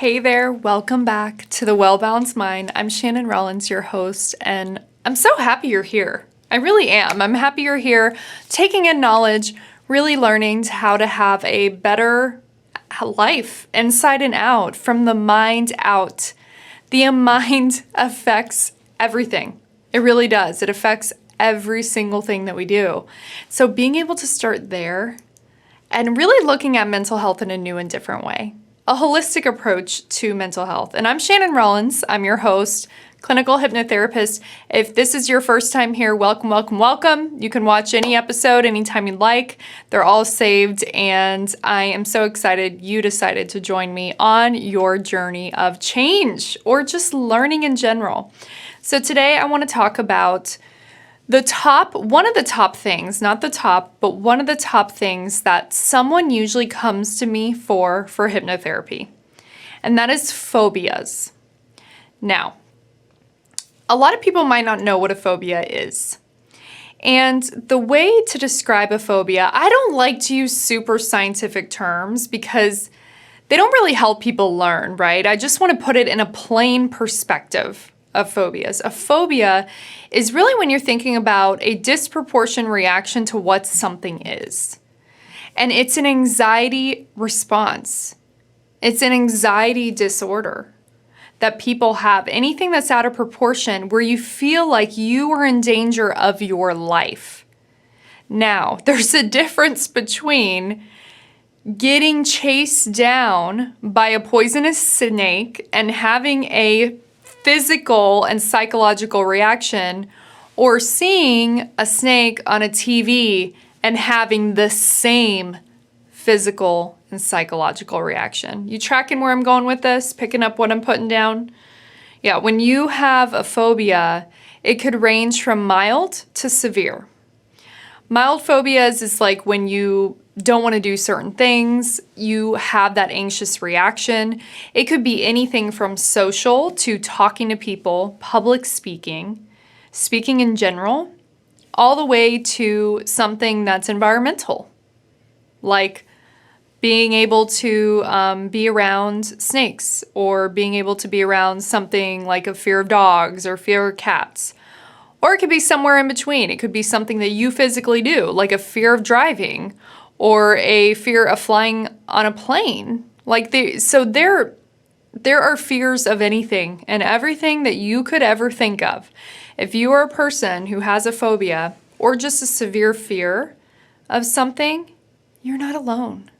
Hey there, welcome back to the Well-Balanced Mind. I'm Shannon Rollins, your host, and I'm so happy you're here. I really am. I'm happy you're here, taking in knowledge, really learning how to have a better life inside and out, from the mind out. The mind affects everything. It really does. It affects every single thing that we do. So being able to start there and really looking at mental health in a new and different way. A holistic approach to mental health. And I'm Shannon Rollins. I'm your host, clinical hypnotherapist. If this is your first time here, welcome, welcome, welcome. You can watch any episode anytime you'd like. They're all saved, and I am so excited you decided to join me on your journey of change or just learning in general. So today I want to talk about one of the top things, not the top, but one of the top things that someone usually comes to me for hypnotherapy, and that is phobias. Now, a lot of people might not know what a phobia is. And the way to describe a phobia, I don't like to use super scientific terms because they don't really help people learn, right? I just want to put it in a plain perspective of phobias. A phobia is really when you're thinking about a disproportionate reaction to what something is. And it's an anxiety response. It's an anxiety disorder that people have. Anything that's out of proportion where you feel like you are in danger of your life. Now, there's a difference between getting chased down by a poisonous snake and having a physical and psychological reaction, or seeing a snake on a TV and having the same physical and psychological reaction. You tracking where I'm going with this? Picking up what I'm putting down? Yeah, when you have a phobia, it could range from mild to severe. Mild phobias is like when you don't want to do certain things, you have that anxious reaction. It could be anything from social to talking to people, public speaking, speaking in general, all the way to something that's environmental, like being able to be around snakes, or being able to be around something like a fear of dogs or fear of cats. Or it could be somewhere in between. It could be something that you physically do, like a fear of driving or a fear of flying on a plane. There are fears of anything and everything that you could ever think of. If you are a person who has a phobia or just a severe fear of something, you're not alone.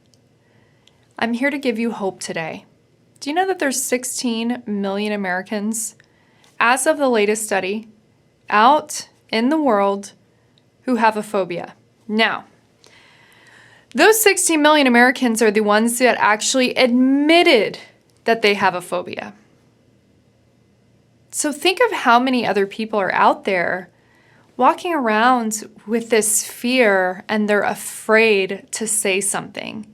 I'm here to give you hope today. Do you know that there's 16 million Americans, as of the latest study, out in the world who have a phobia? Now, those 16 million Americans are the ones that actually admitted that they have a phobia. So think of how many other people are out there walking around with this fear, and they're afraid to say something.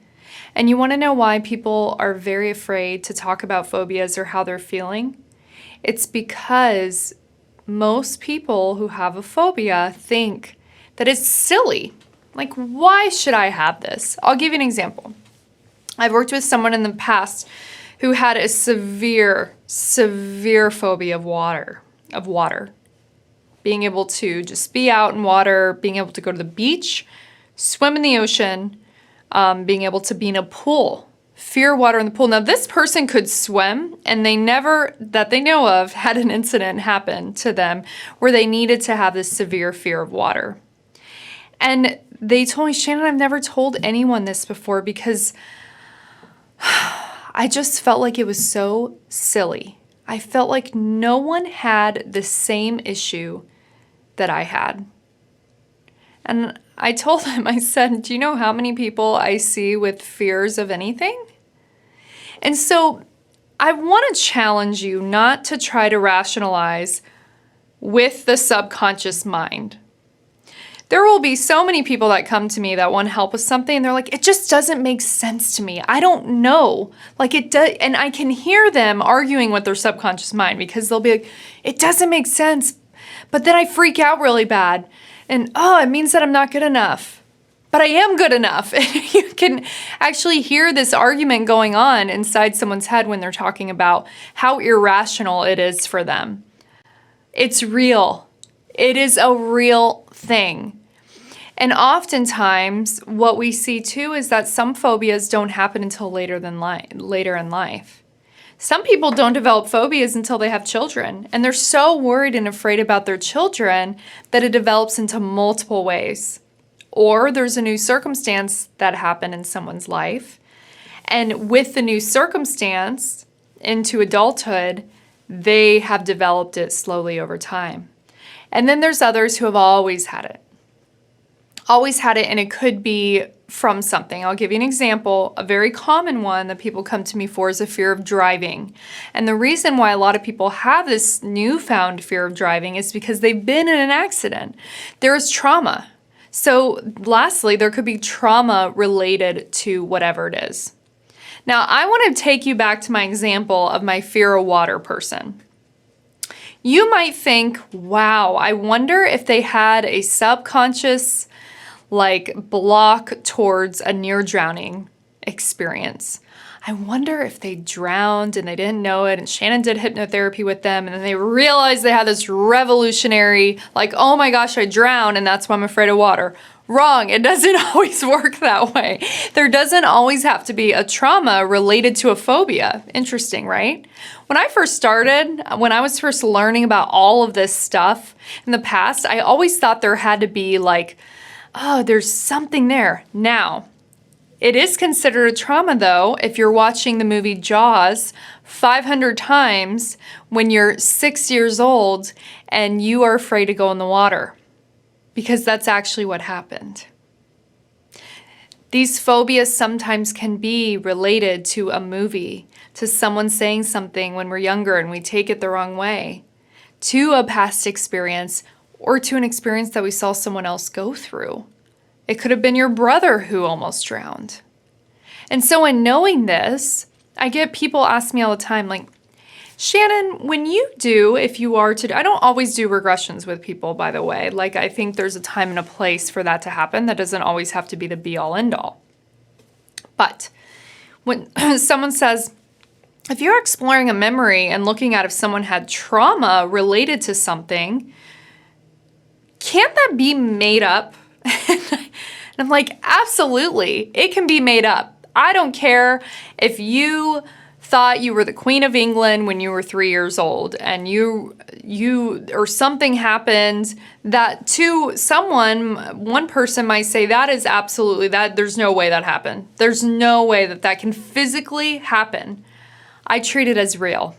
And you want to know why people are very afraid to talk about phobias or how they're feeling? It's because most people who have a phobia think that it's silly. Like, why should I have this? I'll give you an example. I've worked with someone in the past who had a severe, severe phobia of water. Being able to just be out in water, being able to go to the beach, swim in the ocean, being able to be in a pool. Fear water in the pool. Now, this person could swim, and they never, that they know of, had an incident happen to them where they needed to have this severe fear of water. And they told me, Shannon, I've never told anyone this before because I just felt like it was so silly. I felt like no one had the same issue that I had. And I told him, I said, do you know how many people I see with fears of anything? And so I want to challenge you not to try to rationalize with the subconscious mind. There will be so many people that come to me that want help with something, and they're like, it just doesn't make sense to me. I don't know. Like it does, and I can hear them arguing with their subconscious mind because they'll be like, it doesn't make sense, but then I freak out really bad. And it means that I'm not good enough. but I am good enough. And you can actually hear this argument going on inside someone's head when they're talking about how irrational it is for them. It's real. It is a real thing. And oftentimes, what we see too is that some phobias don't happen until later in life. Some people don't develop phobias until they have children, and they're so worried and afraid about their children that it develops into multiple ways. Or there's a new circumstance that happened in someone's life, and with the new circumstance into adulthood, they have developed it slowly over time. And then there's others who have always had it. And it could be from something. I'll give you an example. A very common one that people come to me for is a fear of driving. And the reason why a lot of people have this newfound fear of driving is because they've been in an accident. There is trauma. So lastly, there could be trauma related to whatever it is. Now, I want to take you back to my example of my fear of water person. You might think, wow, I wonder if they had a subconscious block towards a near drowning experience. I wonder if they drowned and they didn't know it, and Shannon did hypnotherapy with them, and then they realized they had this revolutionary, oh my gosh, I drowned, and that's why I'm afraid of water. Wrong. It doesn't always work that way. There doesn't always have to be a trauma related to a phobia. Interesting, right? When I was first learning about all of this stuff in the past, I always thought there had to be there's something there. Now, it is considered a trauma, though, if you're watching the movie Jaws 500 times when you're 6 years old and you are afraid to go in the water, because that's actually what happened. These phobias sometimes can be related to a movie, to someone saying something when we're younger and we take it the wrong way, to a past experience, or to an experience that we saw someone else go through. It could have been your brother who almost drowned. And so in knowing this, I get people ask me all the time, Shannon, when you do, if you are to, I don't always do regressions with people, by the way. I think there's a time and a place for that to happen. That doesn't always have to be the be all end all. But when someone says, if you're exploring a memory and looking at if someone had trauma related to something, can't that be made up? And I'm like, absolutely, it can be made up. I don't care if you thought you were the Queen of England when you were 3 years old and you or something happened that to someone, one person might say that is absolutely that. There's no way that happened. There's no way that can physically happen. I treat it as real.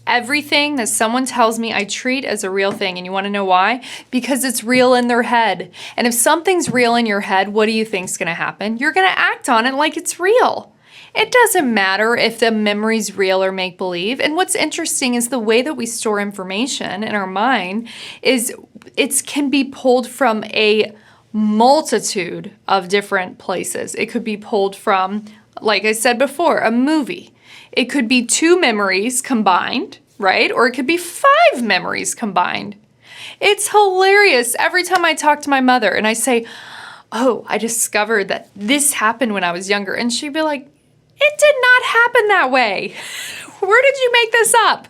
Everything that someone tells me, I treat as a real thing. And you want to know why? Because it's real in their head. And if something's real in your head, what do you think's going to happen? You're going to act on it like it's real. It doesn't matter if the memory's real or make-believe. And what's interesting is the way that we store information in our mind is it can be pulled from a multitude of different places. It could be pulled from, like I said before, a movie. It could be 2 memories combined, right? Or it could be 5 memories combined. It's hilarious. Every time I talk to my mother and I say, oh, I discovered that this happened when I was younger. And she'd be like, it did not happen that way. Where did you make this up?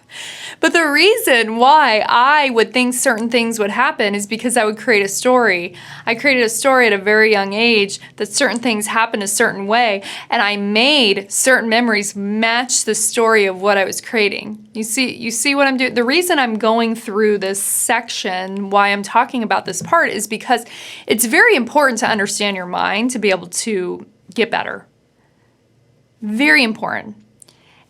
But the reason why I would think certain things would happen is because I would create a story. I created a story at a very young age that certain things happen a certain way, and I made certain memories match the story of what I was creating. You see what I'm doing? The reason I'm going through this section, why I'm talking about this part, is because it's very important to understand your mind to be able to get better. Very important.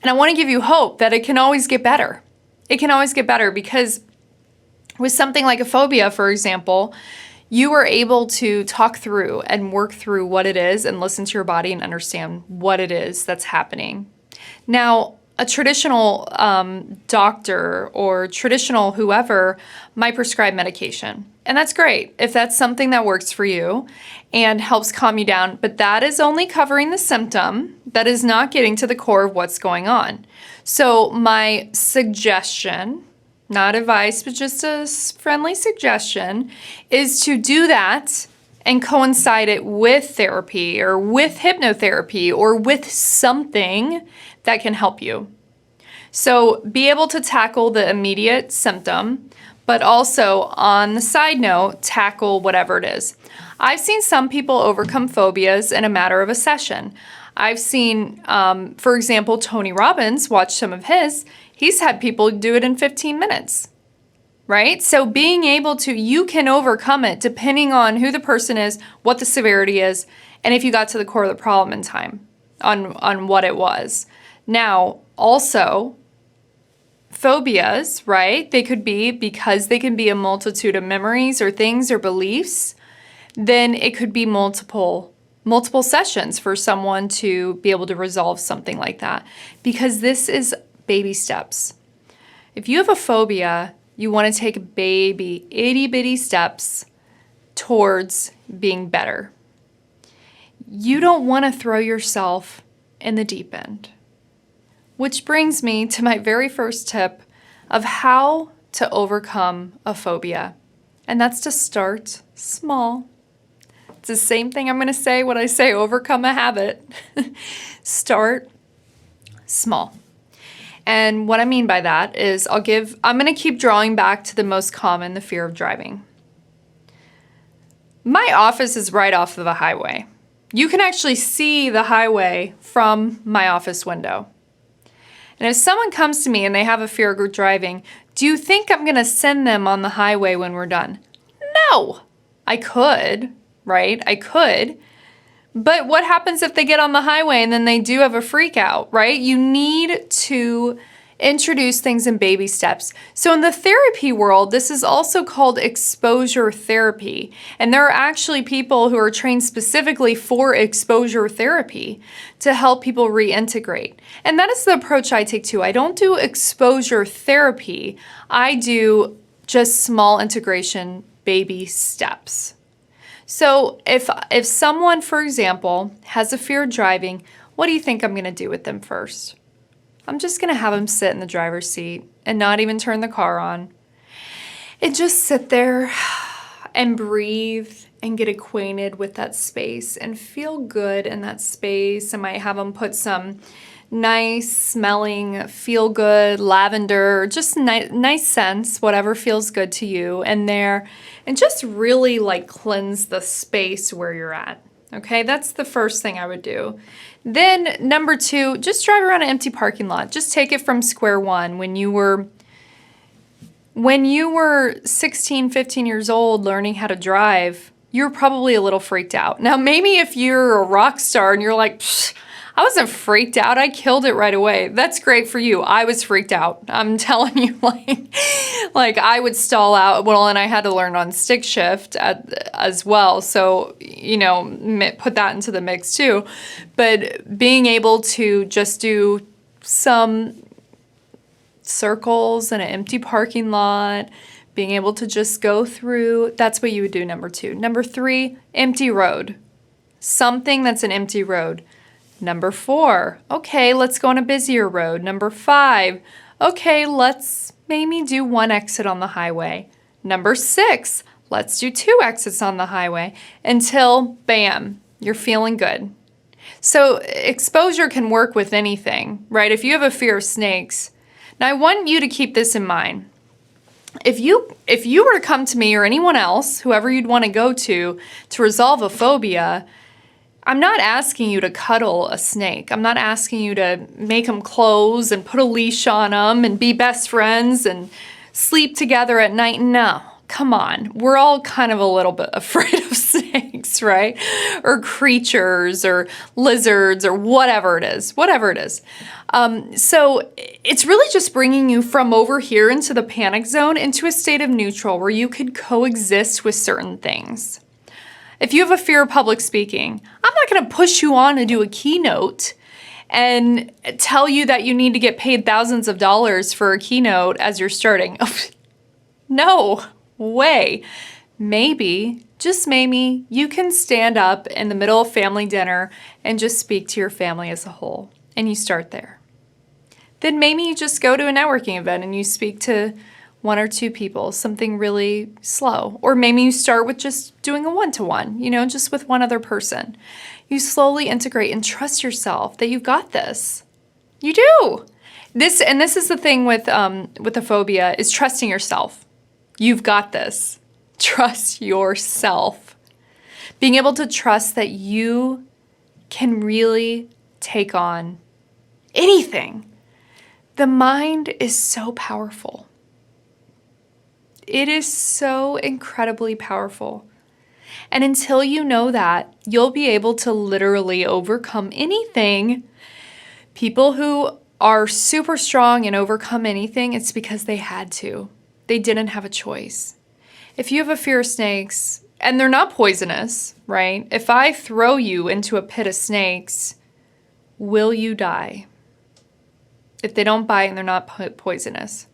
And I want to give you hope that it can always get better. It can always get better because with something like a phobia, for example, you are able to talk through and work through what it is and listen to your body and understand what it is that's happening. Now, a traditional doctor or traditional whoever might prescribe medication. And that's great if that's something that works for you and helps calm you down. But that is only covering the symptom. That is not getting to the core of what's going on. So my suggestion, not advice, but just a friendly suggestion, is to do that and coincide it with therapy or with hypnotherapy or with something that can help you. So be able to tackle the immediate symptom, but also on the side note, tackle whatever it is. I've seen some people overcome phobias in a matter of a session. I've seen, for example, Tony Robbins, watch some of his, he's had people do it in 15 minutes. Right? So being able to, you can overcome it depending on who the person is, what the severity is, and if you got to the core of the problem in time on what it was. Now, also, phobias, right? They could be, because they can be a multitude of memories or things or beliefs, then it could be multiple sessions for someone to be able to resolve something like that. Because this is baby steps. If you have a phobia, you want to take baby, itty-bitty steps towards being better. You don't want to throw yourself in the deep end. Which brings me to my very first tip of how to overcome a phobia. And that's to start small. It's the same thing I'm going to say when I say overcome a habit. Start small. And what I mean by that is I'm going to keep drawing back to the most common, the fear of driving. My office is right off of the highway. You can actually see the highway from my office window. And if someone comes to me and they have a fear of driving, do you think I'm going to send them on the highway when we're done? No. I could, right? I could. But what happens if they get on the highway and then they do have a freak out, right? You need to introduce things in baby steps. So in the therapy world, this is also called exposure therapy. And there are actually people who are trained specifically for exposure therapy to help people reintegrate. And that is the approach I take too. I don't do exposure therapy. I do just small integration baby steps. So if someone, for example, has a fear of driving, what do you think I'm going to do with them first? I'm just going to have them sit in the driver's seat and not even turn the car on. And just sit there and breathe and get acquainted with that space and feel good in that space. I might have them put some nice smelling, feel good, lavender, just nice scents, whatever feels good to you in there, and just really like cleanse the space where you're at. Okay, that's the first thing I would do. Then number 2, just drive around an empty parking lot. Just take it from square one. When you were 16, 15 years old learning how to drive, you're probably a little freaked out. Now, maybe if you're a rock star and you're like, I wasn't freaked out. I killed it right away. That's great for you. I was freaked out. I'm telling you, like I would stall out. Well, and I had to learn on stick shift as well. So, put that into the mix too. But being able to just do some circles in an empty parking lot, being able to just go through, that's what you would do, number 2. Number 3, empty road. Something that's an empty road. Number 4, okay, let's go on a busier road. Number 5, okay, let's maybe do 1 exit on the highway. Number 6, let's do 2 exits on the highway until, bam, you're feeling good. So exposure can work with anything, right? If you have a fear of snakes, now I want you to keep this in mind. If you were to come to me or anyone else, whoever you'd want to go to resolve a phobia, I'm not asking you to cuddle a snake. I'm not asking you to make them close and put a leash on them and be best friends and sleep together at night. No, come on. We're all kind of a little bit afraid of snakes, right? Or creatures or lizards or whatever it is. So it's really just bringing you from over here into the panic zone into a state of neutral where you could coexist with certain things. If you have a fear of public speaking, I'm not going to push you on to do a keynote and tell you that you need to get paid thousands of dollars for a keynote as you're starting. No way. Maybe, just maybe, you can stand up in the middle of family dinner and just speak to your family as a whole, and you start there. Then maybe you just go to a networking event and you speak to 1 or 2 people, something really slow. Or maybe you start with just doing a one-to-one, just with one other person. You slowly integrate and trust yourself that you've got this. You do. This is the thing with the phobia, is trusting yourself. You've got this. Trust yourself. Being able to trust that you can really take on anything. The mind is so powerful. It is so incredibly powerful. And until you know that, you'll be able to literally overcome anything. People who are super strong and overcome anything, it's because they had to. They didn't have a choice. If you have a fear of snakes, and they're not poisonous, right? If I throw you into a pit of snakes, will you die? If they don't bite and they're not poisonous.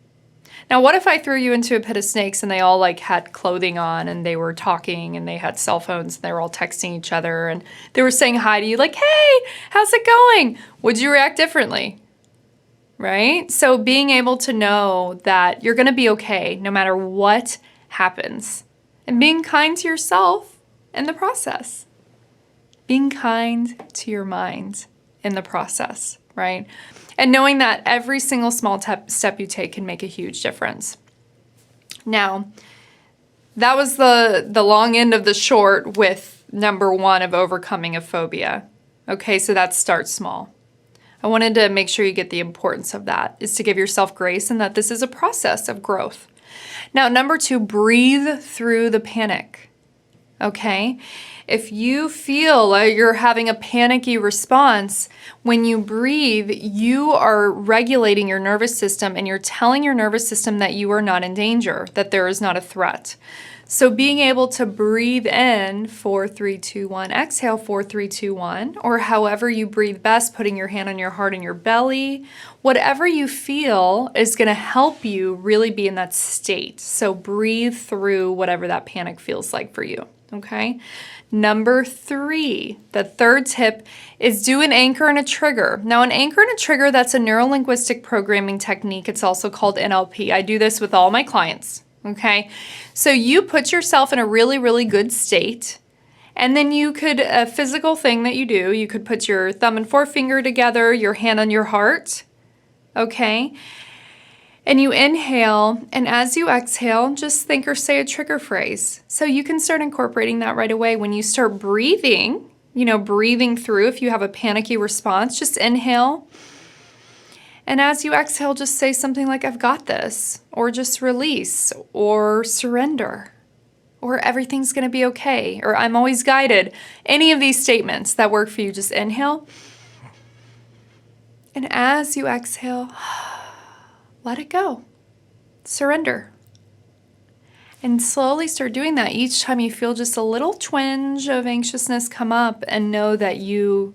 Now, what if I threw you into a pit of snakes and they all had clothing on and they were talking and they had cell phones and they were all texting each other and they were saying hi to you hey, how's it going? Would you react differently? Right? So being able to know that you're going to be okay no matter what happens, and being kind to yourself in the process. Being kind to your mind in the process, right? And knowing that every single small step you take can make a huge difference. Now, that was the long end of the short with number 1 of overcoming a phobia. Okay, so that starts small. I wanted to make sure you get the importance of that, is to give yourself grace and that this is a process of growth. Now, number 2, breathe through the panic. Okay? If you feel like you're having a panicky response, when you breathe, you are regulating your nervous system and you're telling your nervous system that you are not in danger, that there is not a threat. So being able to breathe in 4, 3, 2, 1, exhale 4, 3, 2, 1, or however you breathe best, putting your hand on your heart and your belly, whatever you feel is going to help you really be in that state. So breathe through whatever that panic feels like for you, okay? Number 3, the third tip is do an anchor and a trigger. Now, an anchor and a trigger, that's a neuro-linguistic programming technique. It's also called NLP. I do this with all my clients. Okay, so you put yourself in a really, really good state, and then you could, a physical thing that you do, you could put your thumb and forefinger together, your hand on your heart, okay, and you inhale, and as you exhale, just think or say a trigger phrase. So you can start incorporating that right away. When you start breathing, breathing through, if you have a panicky response, just inhale. And as you exhale, just say something like, I've got this, or just release, or surrender, or everything's going to be okay, or I'm always guided. Any of these statements that work for you, just inhale. And as you exhale, let it go. Surrender. And slowly start doing that each time you feel just a little twinge of anxiousness come up, and know that you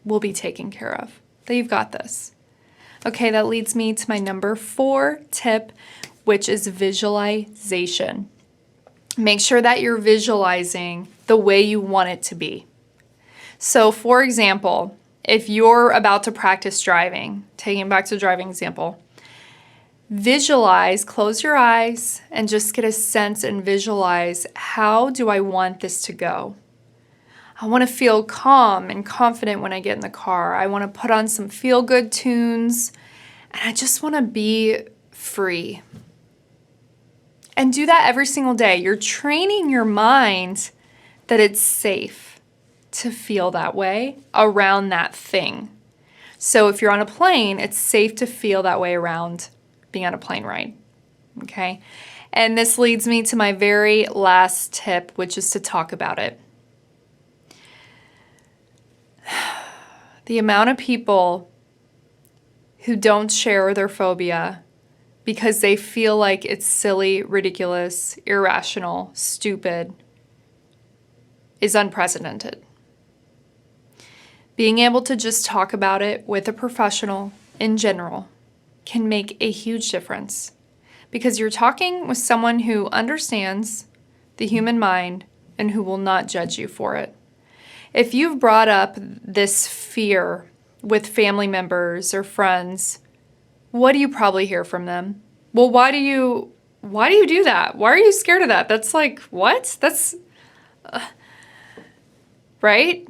will be taken care of, that you've got this. Okay, that leads me to my number 4 tip, which is visualization. Make sure that you're visualizing the way you want it to be. So, for example, if you're about to practice driving, taking back to driving example, visualize, close your eyes, and just get a sense and visualize, how do I want this to go? I want to feel calm and confident when I get in the car. I want to put on some feel-good tunes, and I just want to be free. And do that every single day. You're training your mind that it's safe to feel that way around that thing. So if you're on a plane, it's safe to feel that way around being on a plane ride, okay? And this leads me to my very last tip, which is to talk about it. The amount of people who don't share their phobia because they feel like it's silly, ridiculous, irrational, stupid is unprecedented. Being able to just talk about it with a professional in general can make a huge difference, because you're talking with someone who understands the human mind and who will not judge you for it. If you've brought up this fear with family members or friends, what do you probably hear from them? Well, why do you why do you do that? Why are you scared of that? That's like, what? That's, right?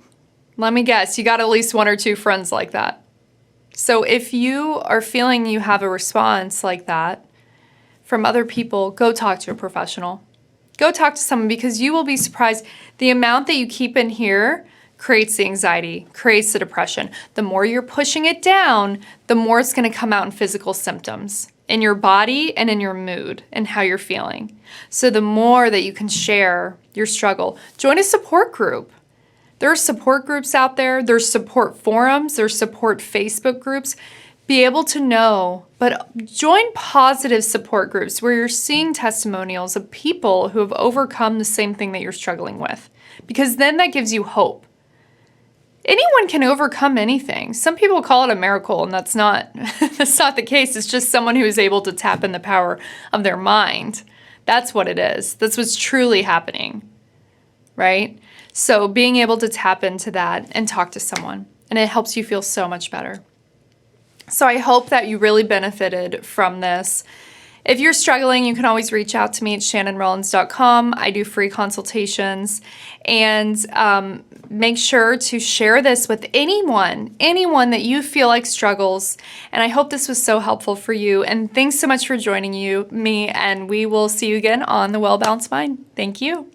Let me guess, you got at least 1 or 2 friends like that. So if you are feeling you have a response like that from other people, go talk to a professional. Go talk to someone, because you will be surprised. The amount that you keep in here creates the anxiety, creates the depression. The more you're pushing it down, the more it's going to come out in physical symptoms in your body and in your mood and how you're feeling. So the more that you can share your struggle, join a support group. There are support groups out there. There's support forums. There's support Facebook groups. Be able to know, but join positive support groups where you're seeing testimonials of people who have overcome the same thing that you're struggling with, because then that gives you hope. Anyone can overcome anything. Some people call it a miracle, and that's not the case. It's just someone who is able to tap in the power of their mind. That's what it is. That's what's truly happening, right? So being able to tap into that and talk to someone, and it helps you feel so much better. So I hope that you really benefited from this. If you're struggling, you can always reach out to me at shannonrollins.com. I do free consultations. And make sure to share this with anyone that you feel like struggles. And I hope this was so helpful for you. And thanks so much for joining me, and we will see you again on The Well Balanced Mind. Thank you.